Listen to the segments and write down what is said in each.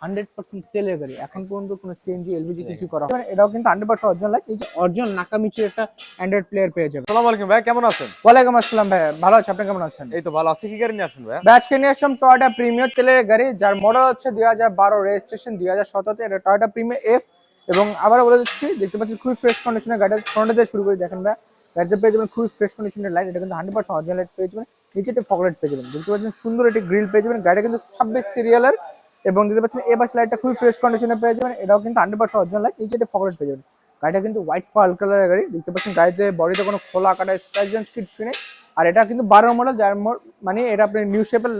100% তেলের গাড়ি। এখন পর্যন্ত কোনো সিএনজি এলপিজি কিছু করা হয় না। এটাও কিন্তু 100% অরিজিনাল লাইক। এই যে অরিজিনাল নাকামিচির একটা অ্যান্ড্রয়েড প্লেয়ার পেয়ে যাবেন। আসসালামু আলাইকুম ভাই, কেমন আছেন? ওয়ালাইকুম আসসালাম ভাই, ভালো আছি, আপনি কেমন আছেন? এই তো ভালো আছি। কি গাড়ি নিয়ে আসেন ভাই? আজকে নিয়ে আসলাম টয়োটা প্রিমিয়ার তেলের গাড়ি, যার মডেল হচ্ছে 2012, রেজিস্ট্রেশন 2017। এটা টয়োটা প্রিমিয়ার এফ। এবং আবারও বলে দিচ্ছি, দেখতে পাচ্ছেন খুবই ফ্রেশ কন্ডিশনের গাড়িটা। ফ্রন্টে দিয়ে শুরু করে দেখেন ভাই, গাড়িতে পেয়ে যাবেন খুবই ফ্রেশ কন্ডিশনের লাইট। এটা কিন্তু 100% অরিজিনাল লাইট পেয়ে যাবেন। নিচে একটা ফগ লাইট পেয়ে যাবেন, দেখতে পাচ্ছেন সুন্দর একটি গ্রিল পেয়ে যাবেন। গাড়িটা কিন্তু 26 সিরিয়ালের। এবং দেখতে পাচ্ছেন এ পাশে লাইটটা খুবই ফ্রেশ কন্ডিশনে পেয়ে যাবেন। এটাও কিন্তু 100% অরিজিনাল লাইট। নিচে একটা ফগ লাইট পেয়ে যাবেন। গাড়িটা কিন্তু হোয়াইট পার্ল কালারের গাড়ি। দেখতে পাচ্ছেন গাড়িতে বডিতে কোনো খোলা কাটা স্ক্র্যাচ কিছু নেই। আর এটা কিন্তু 12 মডেল, যার মানে এটা আপনি নিউ শেপের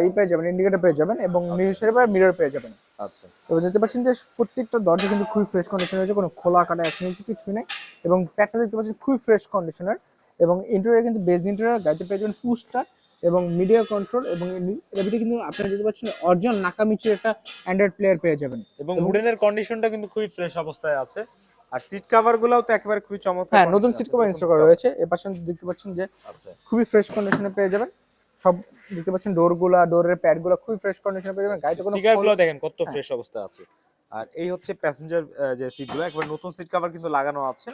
এই পেয়ে যাবেন, ইন্ডিকেটর পেয়ে যাবেন এবং নিউ শেপের মিরর পেয়ে যাবেন। আচ্ছা, এবং দেখতে পাচ্ছেন যে প্রত্যেকটা দরজা কিন্তু খুবই ফ্রেশ কন্ডিশনে রয়েছে, কোনো খোলা কাটা কিছু নেই। এবং প্যাকটা দেখতে পাচ্ছেন খুবই ফ্রেশ কন্ডিশনার। এবং ইন্টেরিয়র কিন্তু বেজ ইন্টেরিয়র, গাড়িতে পেয়ে যাবেন পুশটা এবং মিডিয়া কন্ট্রোল। এবং এর ভিতরে কিন্তু আপনারা দেখতে পাচ্ছেন অরিজিনাল নাকামিচির একটা অ্যান্ড্রয়েড প্লেয়ার পেয়ে যাবেন। এবং উডেনের কন্ডিশনটা কিন্তু খুবই ফ্রেশ অবস্থায় আছে। আর সিট কভার গুলাও তো একেবারে খুবই চমৎকার। হ্যাঁ, নতুন সিট কভার ইনস্টল করা রয়েছে। এর পাশে দেখতে পাচ্ছেন যে আচ্ছা, খুবই ফ্রেশ কন্ডিশনে পেয়ে যাবেন। সব দেখতে পাচ্ছেন ডোরের প্যাডগুলো খুবই ফ্রেশ কন্ডিশনে পেয়ে যাবেন। গাড়িতে কোনো স্টিকারগুলো দেখেন কত হ্যাঁ। ফ্রেশ অবস্থায় আছে। আর এই হচ্ছে প্যাসেঞ্জার যে সিটগুলো, একবার নতুন সিট কভার কিন্তু লাগানো আছে।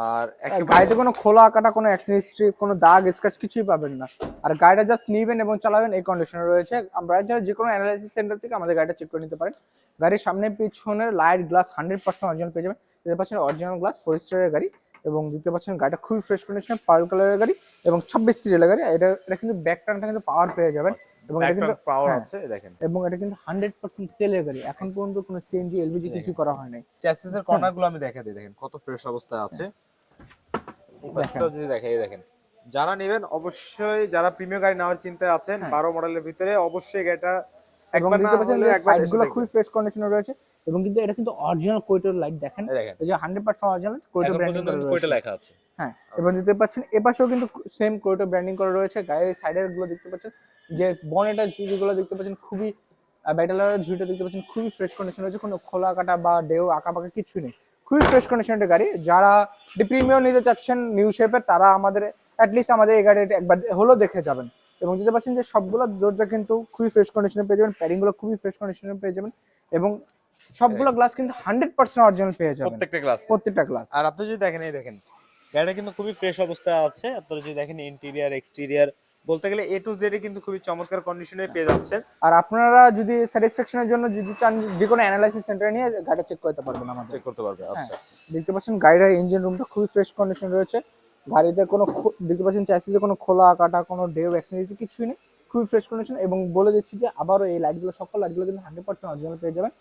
আর গাড়িতে কোনো খোলা কাটা, কোনো অ্যাক্সিডেন্ট হিস্ট্রি, কোনো দাগ স্ক্র্যাচ কিছুই পাবেন না। আর গাড়িটা জাস্ট নিবেন এবং চালাবেন, এই কন্ডিশনে রয়েছে। আমরা যে কোনো অ্যানালাইসিস সেন্টার থেকে আমাদের গাড়িটা চেক করে নিতে পারেন। গাড়ির সামনে পিছনের লাইট গ্লাস 100% অরিজিনাল পেয়ে যাবেন। দেখতে পাচ্ছেন অরিজিনাল গ্লাস, 4 স্টারের গাড়ি। এবং দেখতে পাচ্ছেন গাড়িটা খুবই ফ্রেশ কন্ডিশনে, পার্ল কালারের গাড়ি এবং 26 সিরিয়ালের গাড়ি। এটা কিন্তু ব্যাক টার্নটা কিন্তু পাওয়ার পেয়ে যাবেন। এবং এটা কিন্তু পাওয়ার আছে দেখেন। এবং এটা কিন্তু 100% তেলের গাড়ি। এখন পর্যন্ত কোনো সিএনজি এলপিজি কিছু করা হয় নাই। চ্যাসিসের কর্নারগুলো আমি দেখাই দিই, দেখেন কত ফ্রেশ অবস্থায় আছে। পাশটাও যদি দেখাই দেখেন, যারা নেবেন অবশ্যই, যারা প্রিমিয়াম গাড়ি নেওয়ার চিন্তায় আছেন 12 মডেলের ভিতরে, অবশ্যই এটা এবং একবার না দেখতে পাচ্ছেন হলে যে একবার এসে সাইডগুলো খুবই দেখবেন। ফ্রেশ কন্ডিশনে রয়েছে। এবং কিন্তু এটা কিন্তু অরিজিনাল কোয়েটার লাইট দেখেন, এই দেখেন এই যে 100% অরিজিনাল কোয়েটার এখন ব্র্যান্ডিং পর্যন্ত করা কিন্তু রয়েছে। কয়টা লেখা আছে। হ্যাঁ, এবং দেখতে পাচ্ছেন এপাশেও কিন্তু সেম কোয়েটার ব্র্যান্ডিং করা রয়েছে। গায়ের সাইডের গুলো দেখতে পাচ্ছেন যে বনেটের ঝুড়িগুলো দেখতে পাচ্ছেন খুবই ব্যাটেলারের ঝুড়িটা দেখতে পাচ্ছেন খুবই ফ্রেশ কন্ডিশন রয়েছে। কোনো খোলা কাটা বা ডেউ আঁকা বাঁকা কিছু নেই। খুবই ফ্রেশ কন্ডিশনের গাড়ি। যারা প্রিমিয়াম নিতে চাচ্ছেন নিউ শেপের, তারা আমাদের অ্যাটলিস্ট আমাদের এই গাড়িটা একবার হলেও দেখে যাবেন। এবং দেখতে পাচ্ছেন যে সবগুলো দরজা কিন্তু খুবই ফ্রেশ কন্ডিশনে পেয়ে যাবেন। প্যাডিং গুলো খুবই ফ্রেশ কন্ডিশনে পেয়ে যাবেন। এবং সবগুলো গ্লাস কিন্তু 100% অরিজিনাল পেয়ে যাবেন, প্রত্যেকটা গ্লাস। প্রত্যেকটা গ্লাস। আর আপনি যদি দেখেন, এই দেখেন গাড়িটা কিন্তু খুবই ফ্রেশ অবস্থায় আছে। আপনারা যদি দেখেন ইন্টেরিয়র এক্সটেরিয়র বলতে গেলে এ টু জেড কিন্তু খুবই চমৎকার কন্ডিশনে পেয়ে যাচ্ছেন। আর আপনারা যদি স্যাটিসফ্যাকশনের জন্য যদি চান, যে কোনো অ্যানালাইসিস সেন্টারে নিয়ে গাড়িটা চেক করতে পারবেন আমাদের। চেক করতে পারবে। হ্যাঁ, আচ্ছা, দেখতে পাচ্ছেন গাড়ির ইঞ্জিন রুমটা খুবই ফ্রেশ কন্ডিশন রয়েছে। গাড়িতে কোনো দেখতে পাচ্ছেন চ্যাসিসে কোনো খোলা কাটা, কোনো ডেউ অ্যাক্সিডেন্ট কিছুই নেই। খুবই ফ্রেশ কন্ডিশন। এবং বলে দিচ্ছি যে আবারও এই লাইটগুলো, সকল লাইটগুলো কিন্তু 100% অরিজিনাল পেয়ে যাবেন।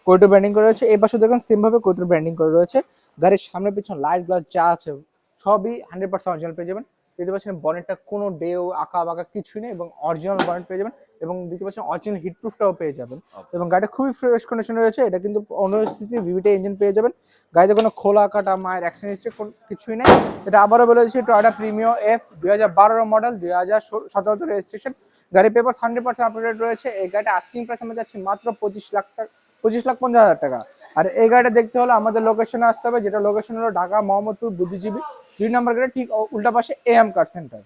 কোয়েটো ব্র্যান্ডিং করা রয়েছে। এই পাশে দেখুন সেম ভাবে কোয়েটো ব্র্যান্ডিং করা রয়েছে। গাড়ির সামনে পিছন লাইট গ্লাস যা আছে সবই 100% অরিজিনাল পেয়ে যাবেন। দেখতে পাচ্ছেন বনেটটা কোনো ডেউ আঁকা বাঁকা কিছুই নেই এবং অরিজিনাল বনেট পেয়ে যাবেন। এবং দেখতে পাচ্ছেন অরিজিনাল হিটপ্রুফটাও পেয়ে যাবেন। এবং গাড়িটা খুবই ফ্রেশ কন্ডিশনে রয়েছে। এটা কিন্তু 15 সিসি ভিভিটি ইঞ্জিন পেয়ে যাবেন। গাড়িতে কোনো খোলা কাটা মায়ের অ্যাক্সিডেন্ট হিস্ট্রি কিছুই নেই। এটা আবারও বলে দিচ্ছি, Toyota premium F 2012 model, 2017 registration. গাড়ির পেপার 100% আপডেট রয়েছে। এই গাড়িটা আস্কিং প্রাইস আমরা যাচ্ছি মাত্র 25,50,000 টাকা। আর এই গাড়িটা দেখতে হলে আমাদের লোকেশনে আসতে হবে, যেটা লোকেশন হলো ঢাকা মোহাম্মদপুর বুদ্ধিজীবী 2 নম্বর গেটে ঠিক উল্টা পাশে এএম কার সেন্টার।